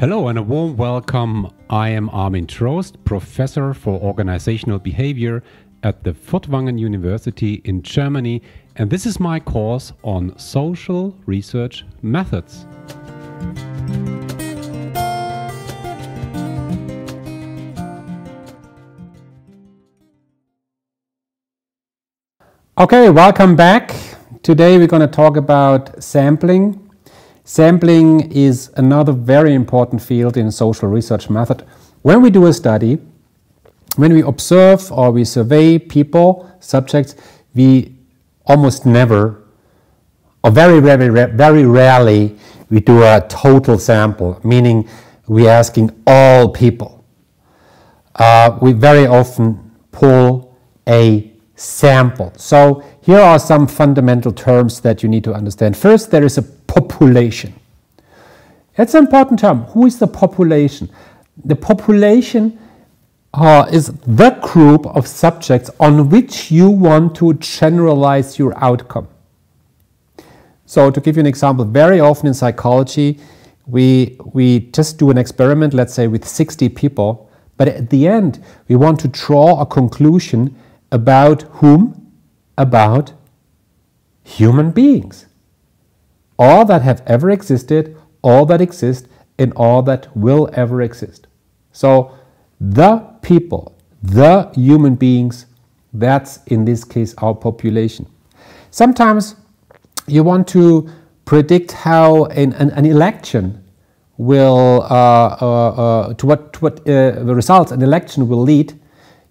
Hello and a warm welcome. I am Armin Trost, Professor for Organizational Behavior at the Furtwangen University in Germany, and this is my course on social research methods. Okay, welcome back. Today we're going to talk about sampling. Sampling is another very important field in social research method. When we do a study, when we observe or we survey people, subjects, we almost never, or very rarely, we do a total sample, meaning we're asking all people. We very often pull a sample. So here are some fundamental terms that you need to understand. First, there is a population. That's an important term. Who is the population? The population is the group of subjects on which you want to generalize your outcome. So to give you an example, very often in psychology, we just do an experiment, let's say with 60 people, but at the end, we want to draw a conclusion about whom? About human beings. All that have ever existed, all that exist, and all that will ever exist. So the people, the human beings, that's in this case our population. Sometimes you want to predict how an election will, to what the results an election will lead.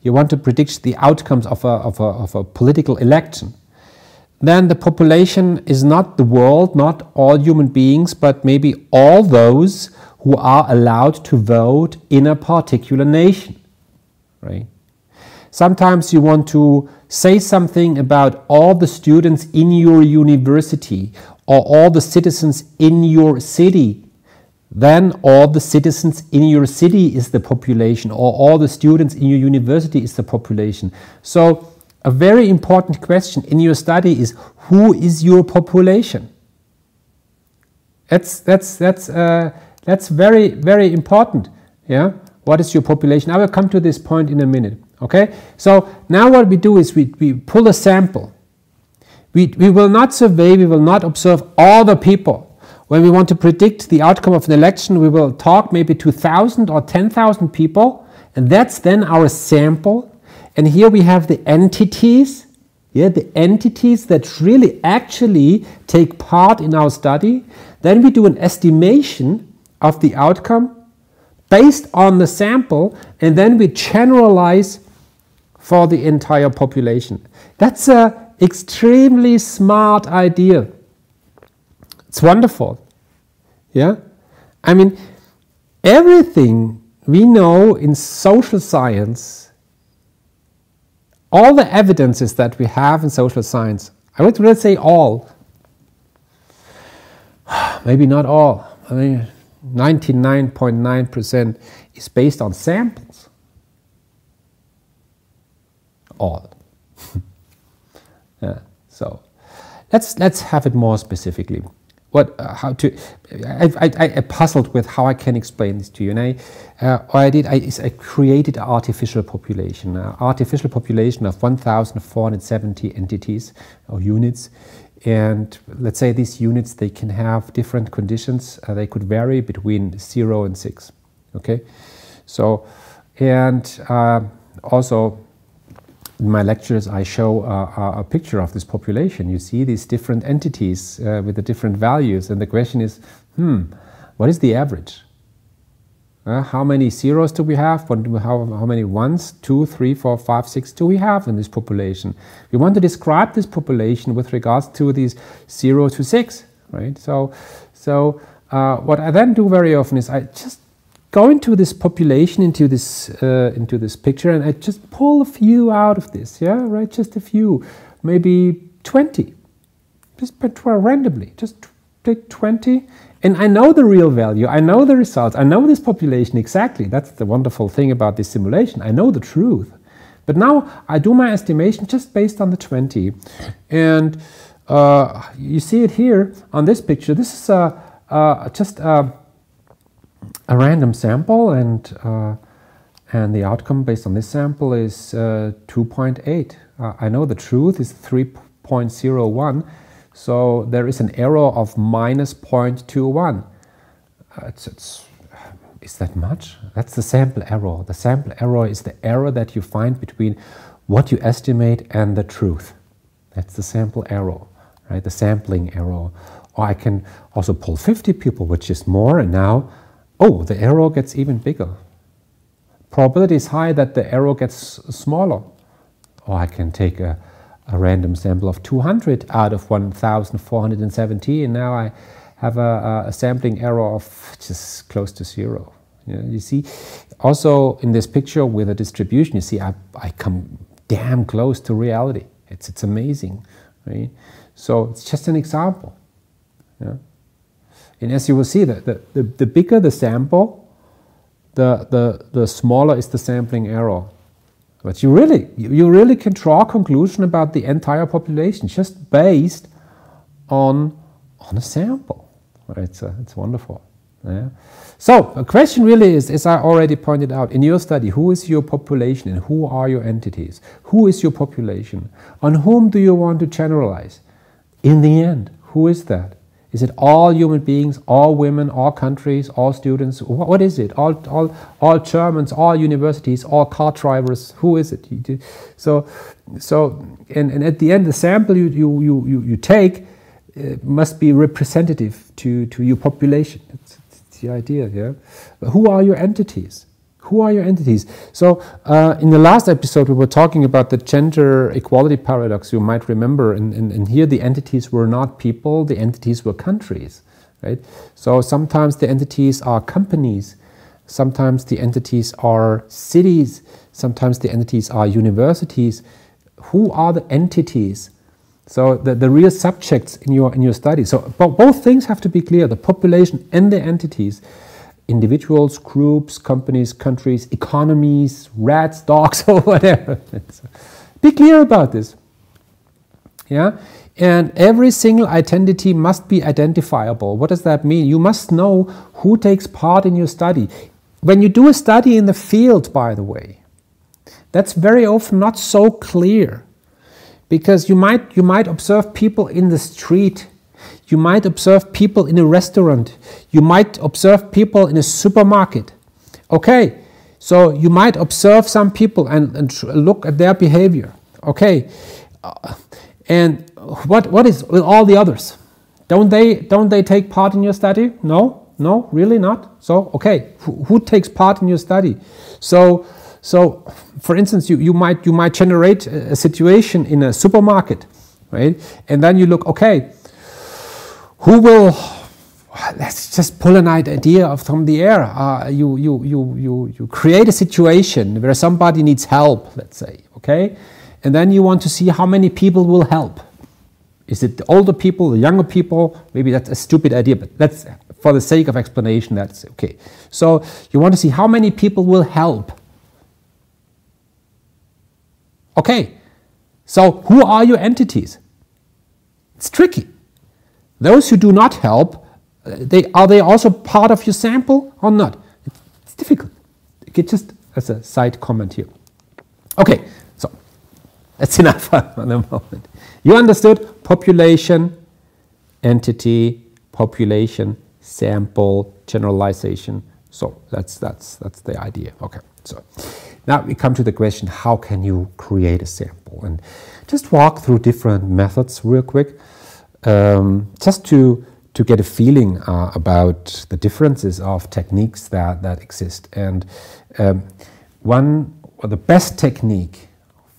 You want to predict the outcomes of a political election. Then the population is not the world, not all human beings, but maybe all those who are allowed to vote in a particular nation, right? Sometimes you want to say something about all the students in your university or all the citizens in your city. Then all the citizens in your city is the population, or all the students in your university is the population. So a very important question in your study is, who is your population? That's very important. Yeah, what is your population? I will come to this point in a minute. Okay, so now what we do is we pull a sample. We will not survey, we will not observe all the people. When we want to predict the outcome of an election, we will talk maybe to 1,000 or 10,000 people, and that's then our sample. And here we have the entities, the entities that really actually take part in our study. Then we do an estimation of the outcome based on the sample, and then we generalize for the entire population. That's an extremely smart idea. It's wonderful. Yeah? I mean, everything we know in social science, all the evidences that we have in social science, I would really say all, maybe not all, I mean 99.9% is based on samples. All. Yeah, so let's have it more specifically. I puzzled with how I can explain this to you, and what I did is I created an artificial population of 1,470 entities or units, and let's say these units, they can have different conditions. They could vary between 0 and 6. Okay, so and also. In my lectures, I show a picture of this population. You see these different entities with the different values, and the question is, what is the average? How many zeros do we have? How many ones, 2, 3, 4, 5, 6 do we have in this population? We want to describe this population with regards to these 0 to 6, right? So what I then do very often is I just go into this population, into this picture, and I just pull a few out of this, yeah, right? Just a few, maybe 20, just randomly, just take 20, and I know the real value, I know the results, I know this population exactly. That's the wonderful thing about this simulation. I know the truth, but now I do my estimation just based on the 20, and you see it here on this picture. This is just a random sample, and the outcome based on this sample is 2.8. I know the truth is 3.01, so there is an error of minus 0.21. Is that much? That's the sample error. The sample error is the error that you find between what you estimate and the truth. That's the sample error, right? The sampling error. Or I can also pull 50 people, which is more, and now, oh, the error gets even bigger. Probability is high that the error gets smaller. Or I can take a random sample of 200 out of 1,470, and now I have a sampling error of just close to zero. You see, also in this picture with a distribution, you see I come damn close to reality. It's amazing, right? So it's just an example. Yeah? And as you will see, the bigger the sample, the smaller is the sampling error. But you really can draw a conclusion about the entire population just based on a sample. Right? It's wonderful. Yeah? So the question really is, as I already pointed out, in your study, who is your population and who are your entities? Who is your population? On whom do you want to generalize? In the end, who is that? Is it all human beings, all women, all countries, all students? What is it? All Germans, all universities, all car drivers? Who is it? So and at the end, the sample you take must be representative to your population. It's the idea, yeah. But who are your entities? Who are your entities? So in the last episode, we were talking about the gender equality paradox, you might remember, and here the entities were not people, the entities were countries, right? So sometimes the entities are companies, sometimes the entities are cities, sometimes the entities are universities. Who are the entities? So the real subjects in your study. So both things have to be clear, the population and the entities. Individuals, groups, companies, countries, economies, rats, dogs, or whatever. Be clear about this. Yeah? And every single identity must be identifiable. What does that mean? You must know who takes part in your study. When you do a study in the field, by the way, that's very often not so clear. Because you might observe people in the street. You might observe people in a restaurant. You might observe people in a supermarket. Okay, so you might observe some people and look at their behavior. Okay, and what is with all the others? Don't they take part in your study? No, really not. So okay, who takes part in your study? So for instance, you might generate a situation in a supermarket, right? And then you look, okay, who will? Let's just pull an idea from the air. You create a situation where somebody needs help, let's say, okay, and then you want to see how many people will help. Is it the older people, the younger people? Maybe that's a stupid idea, but that's for the sake of explanation. That's okay. So you want to see how many people will help. Okay, so who are your entities? It's tricky. Those who do not help, are they also part of your sample or not? It's difficult. Okay, just as a side comment here. Okay, so that's enough for the moment. You understood population, entity, population, sample, generalization. So that's the idea. Okay, so now we come to the question, how can you create a sample? And just walk through different methods real quick. Just to get a feeling about the differences of techniques that exist. And the best technique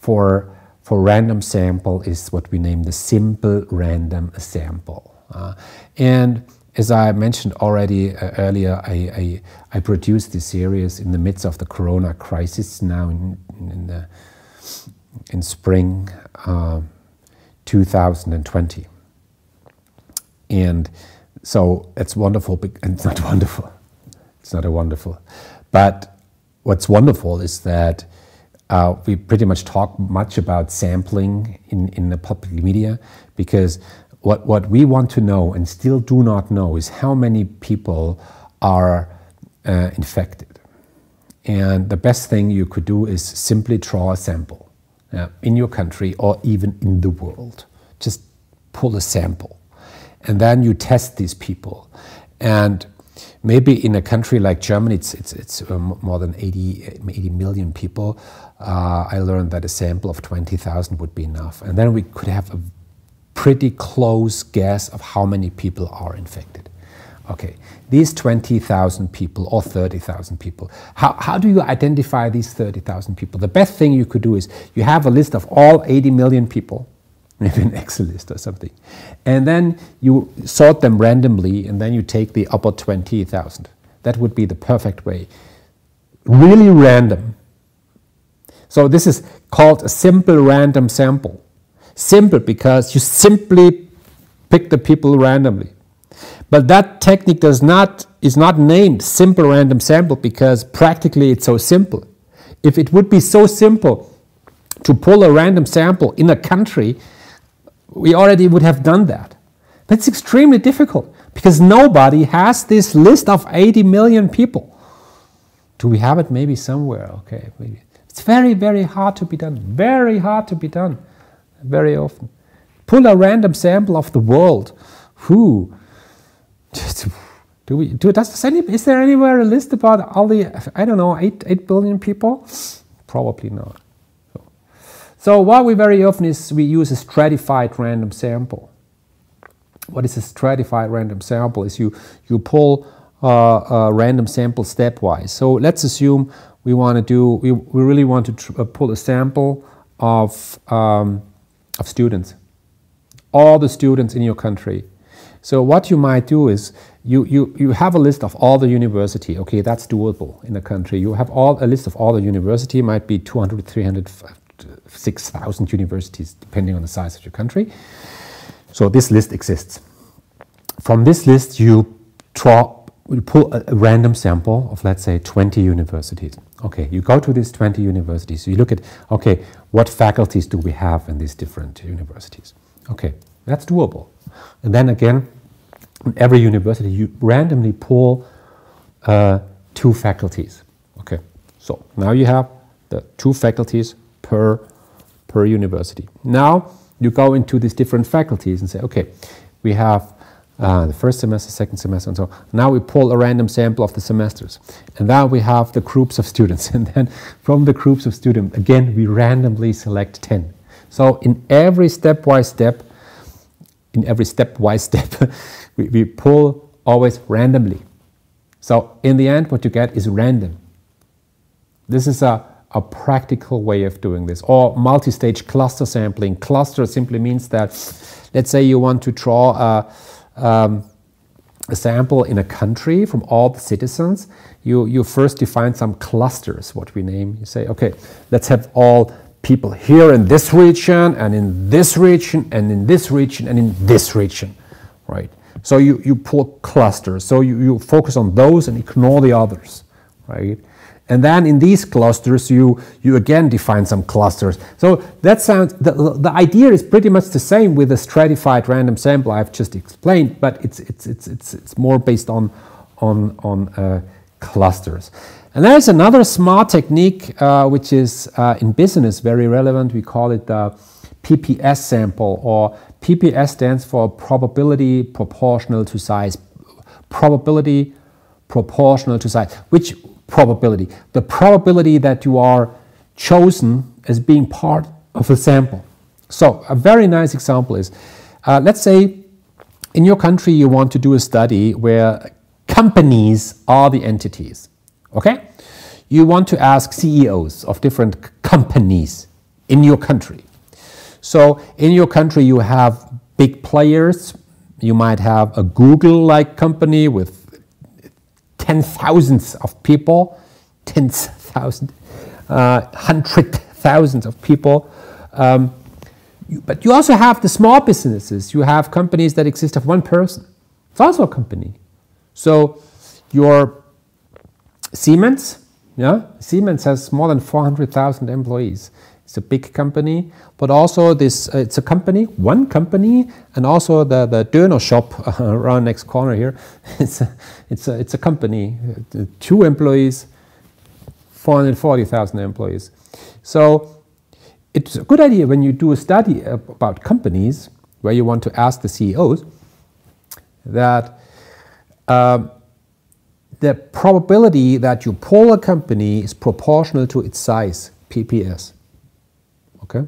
for random sample is what we name the simple random sample. And as I mentioned already earlier, I produced this series in the midst of the Corona crisis now in spring 2020. And so it's wonderful, and it's not wonderful. It's not a wonderful. But what's wonderful is that we pretty much talk much about sampling in the public media, because what we want to know and still do not know is how many people are infected. And the best thing you could do is simply draw a sample in your country or even in the world. Just pull a sample. And then you test these people. And maybe in a country like Germany, it's more than 80 million people. I learned that a sample of 20,000 would be enough. And then we could have a pretty close guess of how many people are infected. Okay, these 20,000 people or 30,000 people, how do you identify these 30,000 people? The best thing you could do is you have a list of all 80 million people, maybe an Excel list or something, and then you sort them randomly, and then you take the upper 20,000. That would be the perfect way. Really random. So this is called a simple random sample. Simple because you simply pick the people randomly. But that technique is not named simple random sample because practically it's so simple. If it would be so simple to pull a random sample in a country, we already would have done that. But it's extremely difficult because nobody has this list of 80 million people. Do we have it maybe somewhere? Okay, maybe. It's very, very hard to be done. Very hard to be done. Very often. Pull a random sample of the world. Who? Is there anywhere a list about all the, I don't know, 8 billion people? Probably not. So what we very often is we use a stratified random sample. What is a stratified random sample? Is you pull a random sample stepwise. So let's assume we really want to pull a sample of students, all the students in your country. So what you might do is you have a list of all the university. Okay, that's doable in a country. You have a list of all the university, might be 200, 300, 6,000 universities, depending on the size of your country. So this list exists. From this list, you pull a random sample of, let's say, 20 universities. Okay, you go to these 20 universities. So you look at, okay, what faculties do we have in these different universities? Okay, that's doable. And then again, in every university, you randomly pull 2 faculties. Okay, so now you have the 2 faculties per university. Now you go into these different faculties and say, okay, we have the first semester, second semester, and so on. Now we pull a random sample of the semesters. And now we have the groups of students. And then from the groups of students, again, we randomly select 10. So in every stepwise step, we pull always randomly. So in the end, what you get is random. This is a practical way of doing this. Or multi-stage cluster sampling. Cluster simply means that, let's say you want to draw a sample in a country from all the citizens. You first define some clusters, what we name. You say, okay, let's have all people here in this region, and in this region, and in this region, and in this region, right? So you pull clusters. So you focus on those and ignore the others, right? And then in these clusters, you again define some clusters. So that sounds, the idea is pretty much the same with the stratified random sample I've just explained, but it's more based on clusters. And there's another smart technique which is in business very relevant. We call it the PPS sample, or PPS stands for probability proportional to size. Probability proportional to size. Which probability? The probability that you are chosen as being part of a sample. So a very nice example is, let's say in your country you want to do a study where companies are the entities. Okay? You want to ask CEOs of different companies in your country. So in your country you have big players. You might have a Google-like company with 10,000s of people, 10,000, 100,000 of people. But you also have the small businesses. You have companies that exist of one person. It's also a company. So your Siemens, yeah, Siemens has more than 400,000 employees. It's a big company, but also this it's a company, one company, and also the Döner shop around next corner here. It's a company, 2 employees, 440,000 employees. So it's a good idea when you do a study about companies where you want to ask the CEOs that the probability that you pull a company is proportional to its size, PPS. Okay?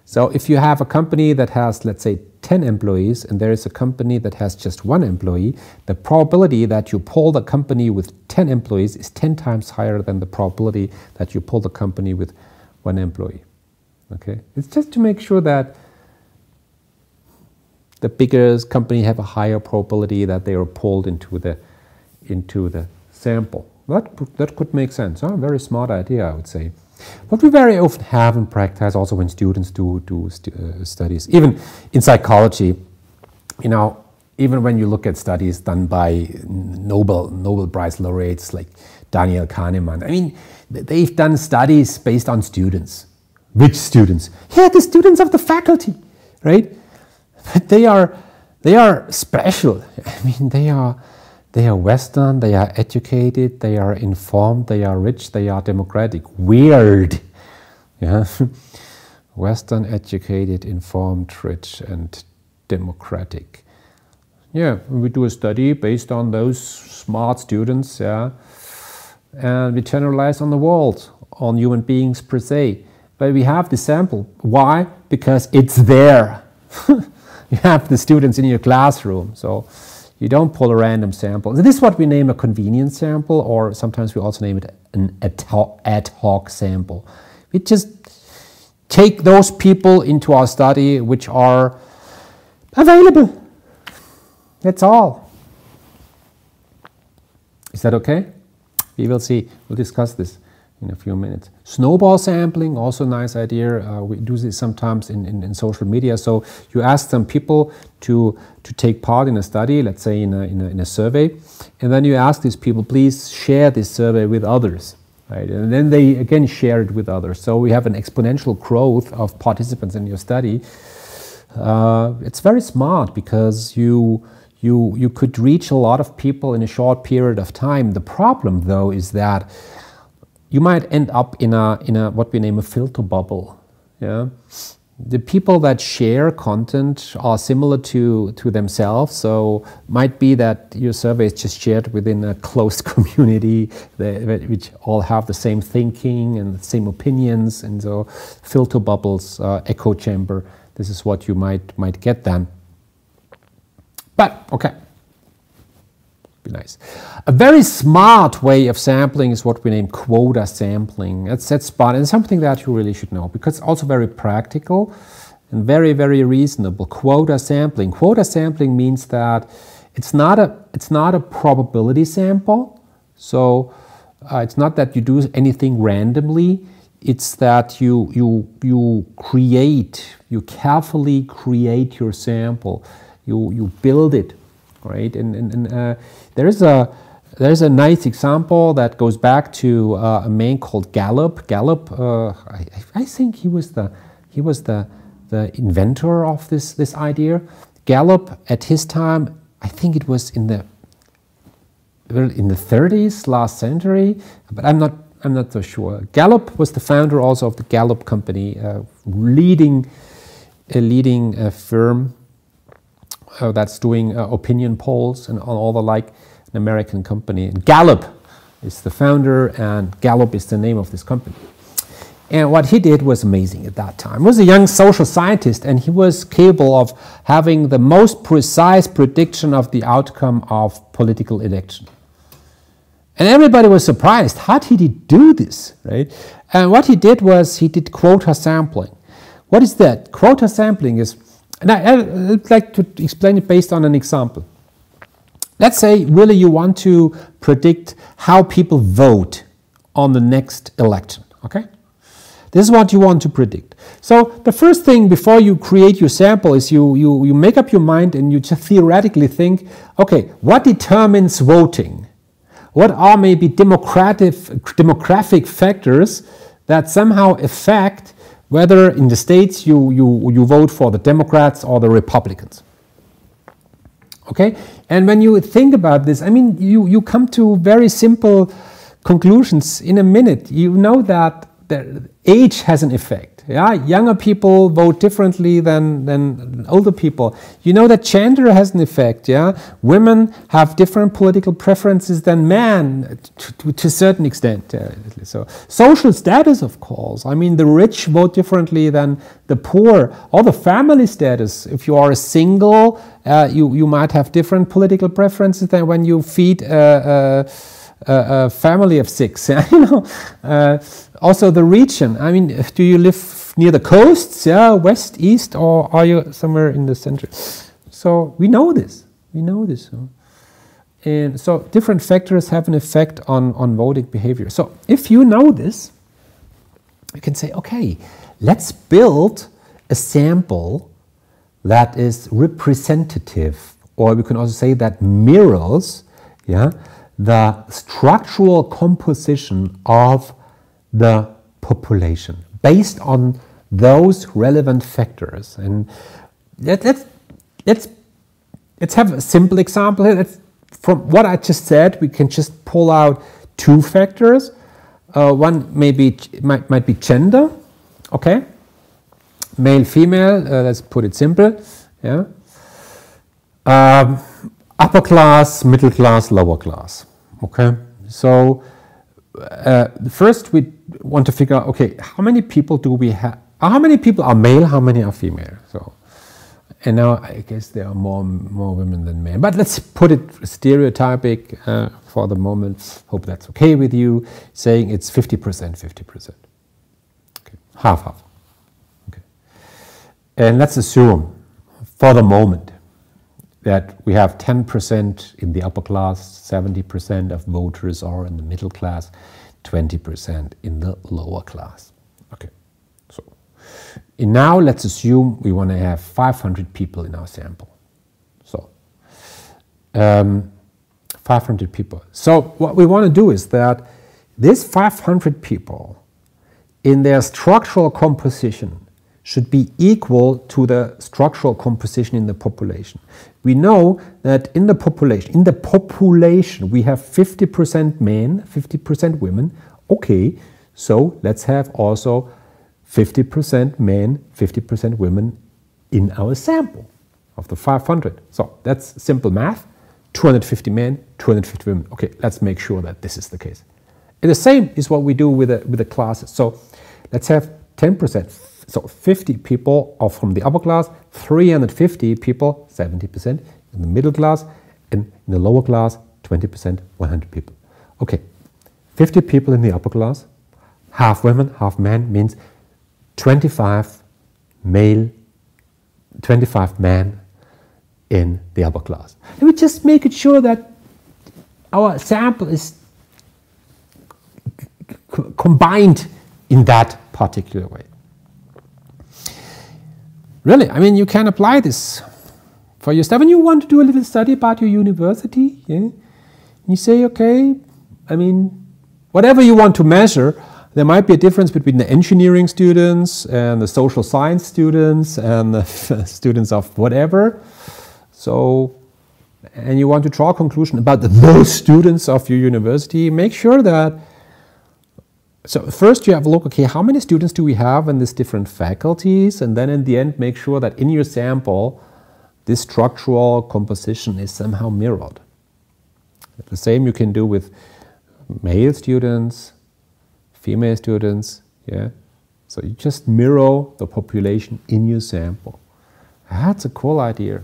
So if you have a company that has, let's say, 10 employees and there is a company that has just 1 employee, the probability that you pull the company with 10 employees is 10 times higher than the probability that you pull the company with 1 employee. Okay? It's just to make sure that the bigger company have a higher probability that they are pulled into the sample. That could make sense. Huh? Very smart idea, I would say. What we very often have in practice, also when students do studies, even in psychology, you know, even when you look at studies done by Nobel Prize laureates like Daniel Kahneman, I mean, they've done studies based on students. Which students? Yeah, the students of the faculty, right? But they are special. I mean, they are Western, they are educated, they are informed, they are rich, they are democratic. Weird. Yeah. Western, educated, informed, rich, and democratic. Yeah, we do a study based on those smart students, yeah, and we generalize on the world, on human beings per se. But we have the sample. Why? Because it's there. You have the students in your classroom, so you don't pull a random sample. This is what we name a convenience sample, or sometimes we also name it an ad hoc sample. We just take those people into our study which are available. That's all. Is that okay? We will see. We'll discuss this in a few minutes. Snowball sampling, also a nice idea. We do this sometimes in social media. So you ask some people to take part in a study, let's say in a survey, and then you ask these people, please share this survey with others, right? And then they again share it with others. So we have an exponential growth of participants in your study. It's very smart because you could reach a lot of people in a short period of time. The problem, though, is that you might end up in a what we name a filter bubble. Yeah, the people that share content are similar to themselves, so might be that your survey is just shared within a closed community which all have the same thinking and the same opinions, and so filter bubbles, echo chamber. This is what you might get then. But okay. Be nice. A very smart way of sampling is what we name quota sampling. That's smart and something that you really should know because it's also very practical and very, very reasonable. Quota sampling. Quota sampling means that it's not a probability sample. So it's not that you do anything randomly. It's that you carefully create your sample. You build it. Right, and there's a nice example that goes back to a man called Gallup. Gallup, I think he was the inventor of this idea. Gallup at his time, I think it was in the 30s, last century, but I'm not so sure. Gallup was the founder also of the Gallup company, a leading firm. That's doing opinion polls and all the like, an American company. And Gallup is the founder, and Gallup is the name of this company. And what he did was amazing at that time. He was a young social scientist, and he was capable of having the most precise prediction of the outcome of political election. And everybody was surprised. How did he do this, right? And what he did was he did quota sampling. What is that? Quota sampling is, and I'd like to explain it based on an example. Let's say really you want to predict how people vote on the next election, okay? This is what you want to predict. So the first thing before you create your sample is you make up your mind and you just theoretically think, okay, what determines voting? What are maybe demographic factors that somehow affect whether in the states you vote for the Democrats or the Republicans. Okay? And when you think about this, I mean, you come to very simple conclusions in a minute. You know that the age has an effect. Yeah, younger people vote differently than older people. You know that gender has an effect. Yeah, women have different political preferences than men to a certain extent. So social status, of course. I mean, the rich vote differently than the poor. Or the family status. If you are a single, you might have different political preferences than when you feed a family of 6. You know. Also the region. I mean, do you live near the coasts, yeah, west, east, or are you somewhere in the center? So we know this. We know this. And so different factors have an effect on voting behavior. So if you know this, you can say, okay, let's build a sample that is representative, or we can also say that mirrors, yeah, the structural composition of the population based on those relevant factors. And let's have a simple example here. From what I just said, we can just pull out 2 factors. One might be gender, okay? Male, female, let's put it simple, yeah? Upper class, middle class, lower class, okay? So first we want to figure out, okay, how many people do we have? How many people are male? How many are female? So, and now I guess there are more women than men. But let's put it stereotypic for the moment. Hope that's okay with you. Saying it's 50%, 50%. Okay, half. Okay, and let's assume for the moment that we have 10% in the upper class, 70% of voters are in the middle class, 20% in the lower class. Okay, so and now let's assume we want to have 500 people in our sample. So 500 people. So what we want to do is that these 500 people in their structural composition should be equal to the structural composition in the population. We know that in the population we have 50% men, 50% women. Okay, so let's have also 50% men, 50% women in our sample of the 500. So that's simple math. 250 men, 250 women. Okay, let's make sure that this is the case. And the same is what we do with the classes. So let's have 10%. So 50 people are from the upper class, 350 people, 70% in the middle class, and in the lower class, 20%, 100 people. Okay, 50 people in the upper class, half women, half men, means 25 male, 25 men in the upper class. And we just make it sure that our sample is combined in that particular way. Really, I mean, you can apply this for your stuff. When you want to do a little study about your university, yeah, you say, okay, I mean, whatever you want to measure, there might be a difference between the engineering students and the social science students and the students of whatever. So, and you want to draw a conclusion about those students of your university, make sure that, so first you have a look, okay, how many students do we have in these different faculties? And then in the end, make sure that in your sample, this structural composition is somehow mirrored. The same you can do with male students, female students, yeah. So you just mirror the population in your sample. That's a cool idea.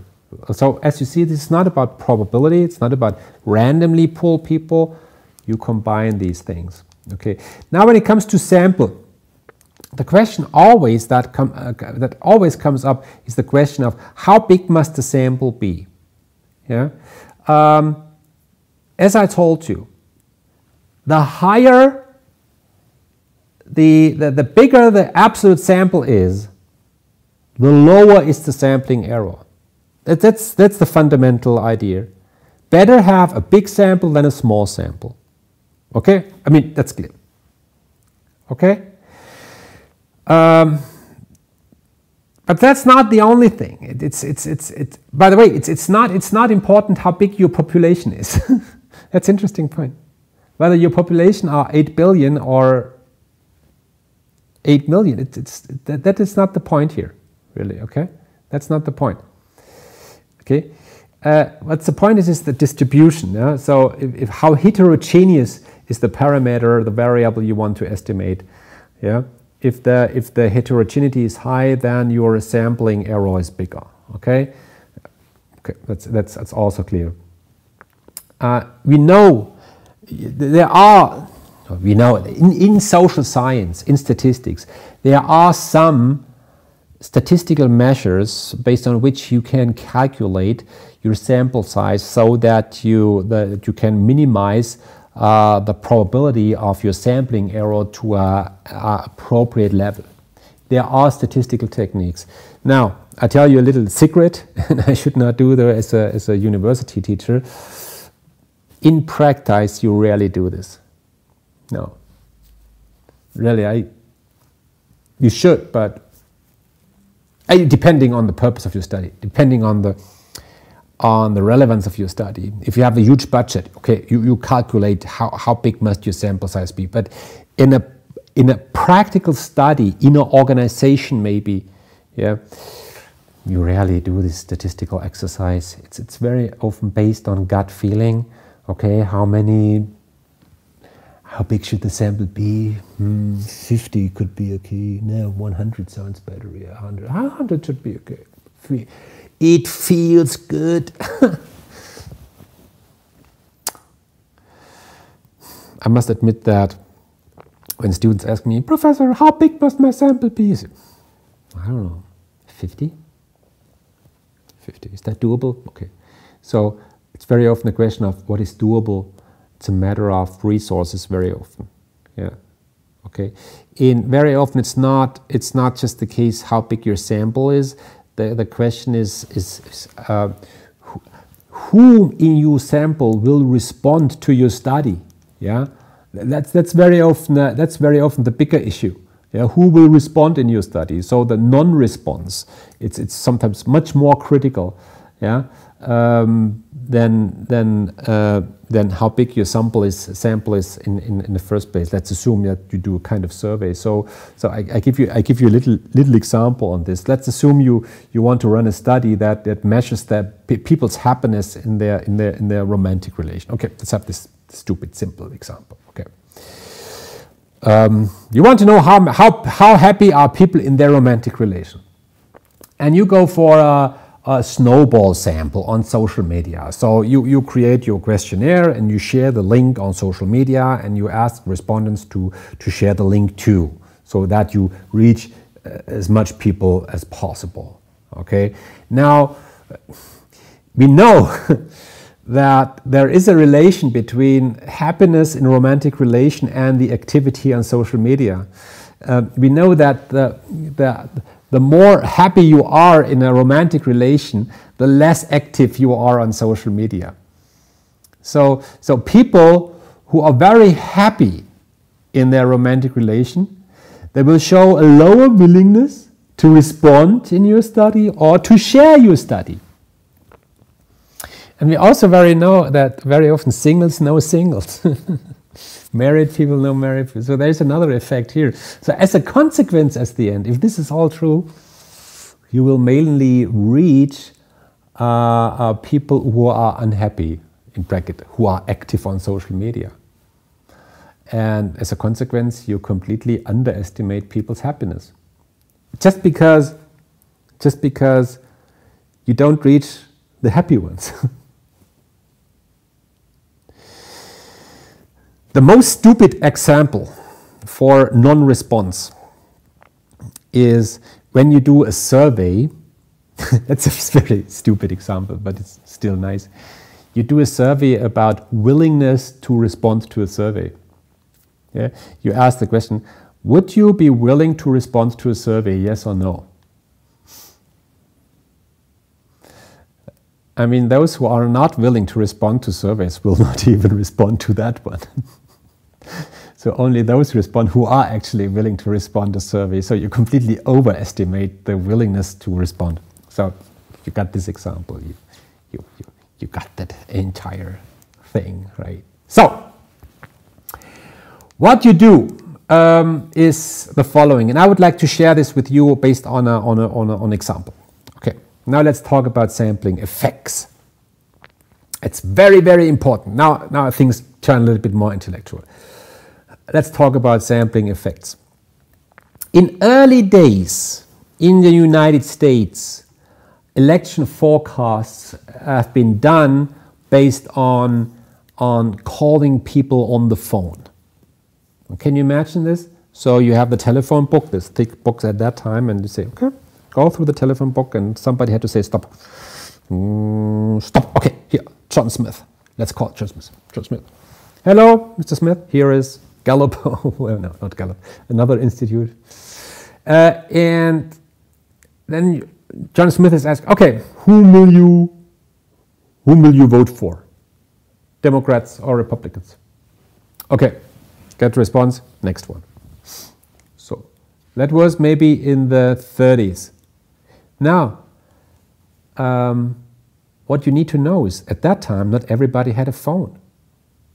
So as you see, this is not about probability, it's not about randomly pull people, you combine these things. Okay. Now when it comes to sample, the question always that always comes up is the question of how big must the sample be? Yeah. As I told you, the higher the bigger the absolute sample is, the lower is the sampling error. That's the fundamental idea. Better have a big sample than a small sample. Okay? I mean, that's clear. Okay? But that's not the only thing. By the way, it's not important how big your population is. That's an interesting point. Whether your population are 8 billion or 8 million, that is not the point here, really, okay? That's not the point, okay? What's the point is the distribution, yeah? So if how heterogeneous is the parameter, the variable you want to estimate, yeah? If the heterogeneity is high, then your sampling error is bigger, okay? Okay, that's also clear. We know in social science, in statistics, there are some statistical measures based on which you can calculate your sample size so that you can minimize the probability of your sampling error to a appropriate level. There are statistical techniques. Now, I tell you a little secret, and I should not do that as a university teacher. In practice, you rarely do this. No. Really, you should, but depending on the purpose of your study, depending on the relevance of your study. If you have a huge budget, okay, you calculate how big must your sample size be. But in a practical study, in an organization maybe, yeah, you rarely do this statistical exercise. It's very often based on gut feeling. Okay, how big should the sample be? 50 could be okay. No, 100 sounds better. Yeah, 100. 100 should be okay. It feels good. I must admit that when students ask me, Professor, how big must my sample be? I don't know, 50? 50, is that doable? Okay. So it's very often a question of what is doable. It's a matter of resources very often. Yeah. Okay. Very often it's not just the case how big your sample is. The question is who in your sample will respond to your study? Yeah, that's very often the bigger issue. Yeah, who will respond in your study? So the non-response, it's sometimes much more critical. Yeah, than how big your sample is in the first place. Let's assume that you do a kind of survey. So I give you a little example on this. Let's assume you want to run a study that measures people's happiness in their romantic relation. Okay, let's have this stupid simple example. Okay, you want to know how happy are people in their romantic relation, and you go for a snowball sample on social media. So you create your questionnaire and you share the link on social media and you ask respondents to share the link too, so that you reach as much people as possible. Okay. Now we know that there is a relation between happiness in a romantic relation and the activity on social media. We know that the more happy you are in a romantic relation, the less active you are on social media. So people who are very happy in their romantic relation, they will show a lower willingness to respond in your study or to share your study. And we also know that very often singles know singles. Married people know married people. So there's another effect here. So as a consequence, at the end, if this is all true, you will mainly reach people who are unhappy, in bracket, who are active on social media. And as a consequence, you completely underestimate people's happiness. Just because you don't reach the happy ones. The most stupid example for non-response is when you do a survey. That's a very stupid example, but it's still nice. You do a survey about willingness to respond to a survey. Yeah? You ask the question, would you be willing to respond to a survey, yes or no? I mean, those who are not willing to respond to surveys will not even respond to that one. So only those respond who are actually willing to respond to survey. So you completely overestimate the willingness to respond. So you got this example. You got that entire thing, right? So what you do is the following, and I would like to share this with you based on an example. Okay, now let's talk about sampling effects. It's very, very important. Now things turn a little bit more intellectual. Let's talk about sampling effects. In early days in the United States, election forecasts have been done based on calling people on the phone. Can you imagine this? So you have the telephone book, this thick books at that time, and you say, okay, go through the telephone book, and somebody had to say stop. Stop. Okay, here, John Smith. Let's call it John Smith. John Smith. Hello, Mr. Smith. Here is Gallup. Well, no, not Gallup. Another institute. And then John Smith is asked, okay, whom will you vote for? Democrats or Republicans? Okay, get response, next one. So that was maybe in the 30s. Now, what you need to know is at that time, not everybody had a phone.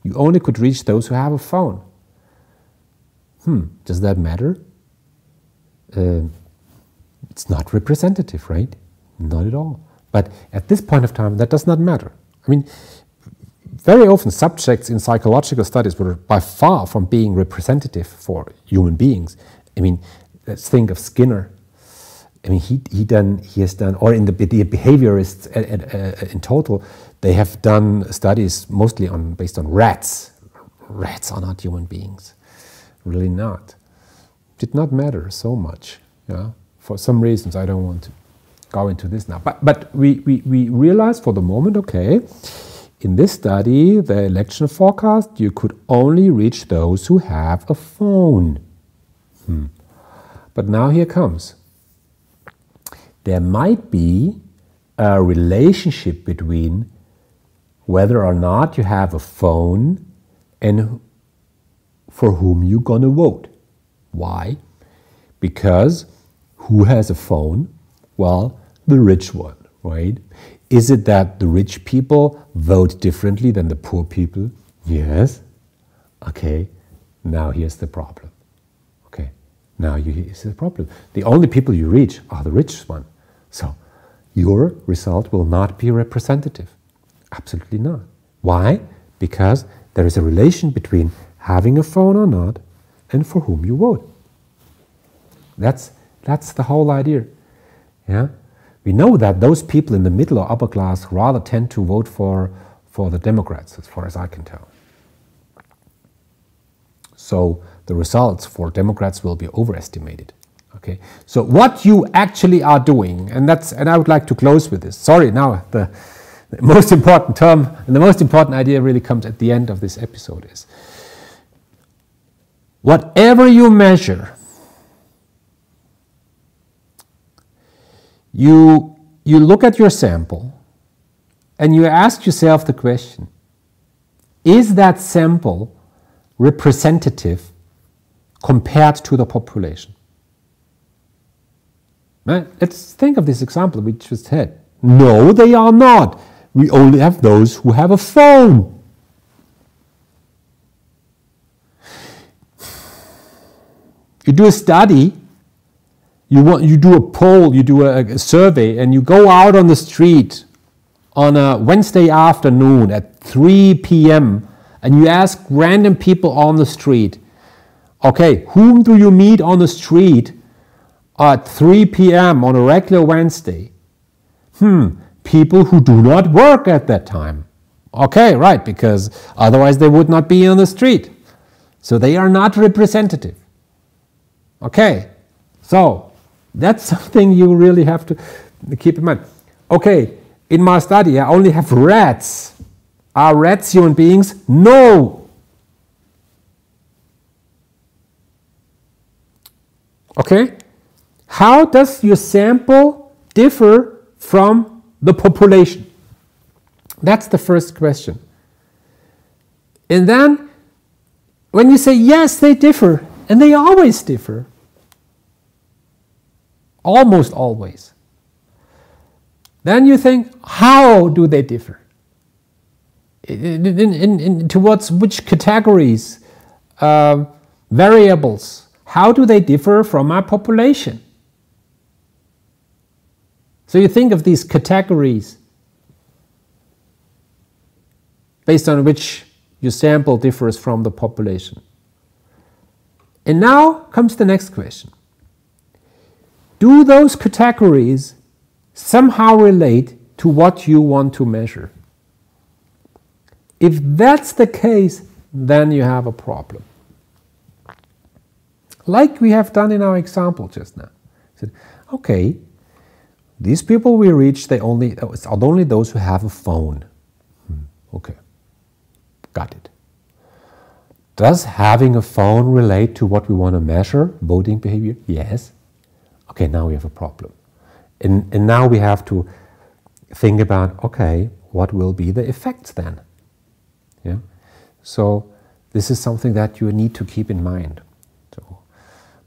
You only could reach those who have a phone. Does that matter? It's not representative, right? Not at all. But at this point of time, that does not matter. I mean, very often subjects in psychological studies were by far from being representative for human beings. I mean, let's think of Skinner. I mean, he has done, or in the behaviorists in total, they have done studies mostly based on rats. Rats are not human beings, really not. Did not matter so much, yeah. For some reasons, I don't want to go into this now. But we realized for the moment, okay, in this study, the election forecast, you could only reach those who have a phone. But now here comes. There might be a relationship between whether or not you have a phone and for whom you're going to vote. Why? Because who has a phone? Well, the rich one, right? Is it that the rich people vote differently than the poor people? Yes. Okay, now here's the problem. Okay, now here's the problem. The only people you reach are the rich one. So your result will not be representative. Absolutely not. Why? Because there is a relation between having a phone or not and for whom you vote. That's the whole idea. Yeah? We know that those people in the middle or upper class rather tend to vote for the Democrats, as far as I can tell. So the results for Democrats will be overestimated. Okay. So what you actually are doing, and I would like to close with this. Sorry, now the most important term and the most important idea really comes at the end of this episode is whatever you measure, you look at your sample and you ask yourself the question, is that sample representative compared to the population? Let's think of this example we just had. No, they are not. We only have those who have a phone. You do a study, you do a poll, you do a survey, and you go out on the street on a Wednesday afternoon at 3 p.m. and you ask random people on the street, okay, whom do you meet on the street at 3 p.m. on a regular Wednesday? People who do not work at that time. Okay, right, because otherwise they would not be on the street. So they are not representative. Okay, so that's something you really have to keep in mind. Okay, in my study I only have rats. Are rats human beings? No. Okay, how does your sample differ from the population? That's the first question. And then when you say, yes, they differ, and they always differ, almost always, then you think, how do they differ? Towards which categories, variables, how do they differ from my population? So you think of these categories based on which your sample differs from the population. And now comes the next question. Do those categories somehow relate to what you want to measure? If that's the case, then you have a problem. Like we have done in our example just now. Said, okay, these people we reach, it's only those who have a phone. Okay, got it. Does having a phone relate to what we want to measure, voting behavior? Yes. Okay, now we have a problem. And now we have to think about, okay, what will be the effects then? Yeah. So this is something that you need to keep in mind. So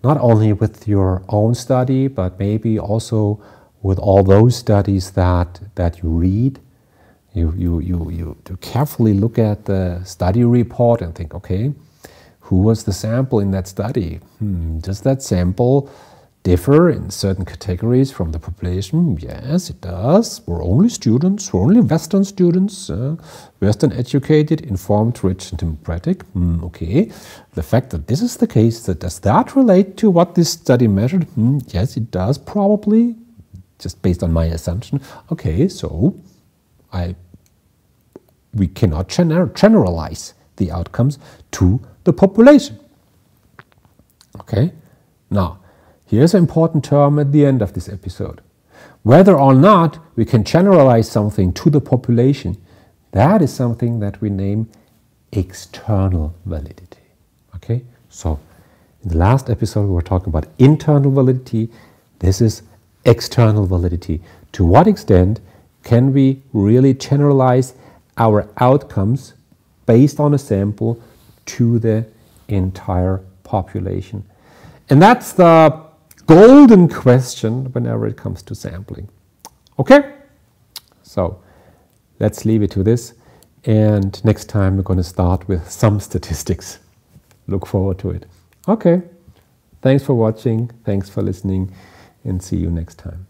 not only with your own study, but maybe also with all those studies that you read. You carefully look at the study report and think, okay, who was the sample in that study? Does that sample differ in certain categories from the population? Yes, it does. We're only students, we're only Western students, Western educated, informed, rich and democratic. Okay, the fact that this is the case, does that relate to what this study measured? Yes, it does, probably, just based on my assumption. Okay, so we cannot generalize the outcomes to the population. Okay, now here's an important term at the end of this episode. Whether or not we can generalize something to the population, that is something that we name external validity. Okay, so in the last episode we were talking about internal validity. This is external validity. To what extent can we really generalize our outcomes based on a sample to the entire population? And that's the golden question whenever it comes to sampling. Okay? So let's leave it to this. And next time we're going to start with some statistics. Look forward to it. Okay. Thanks for watching. Thanks for listening. And see you next time.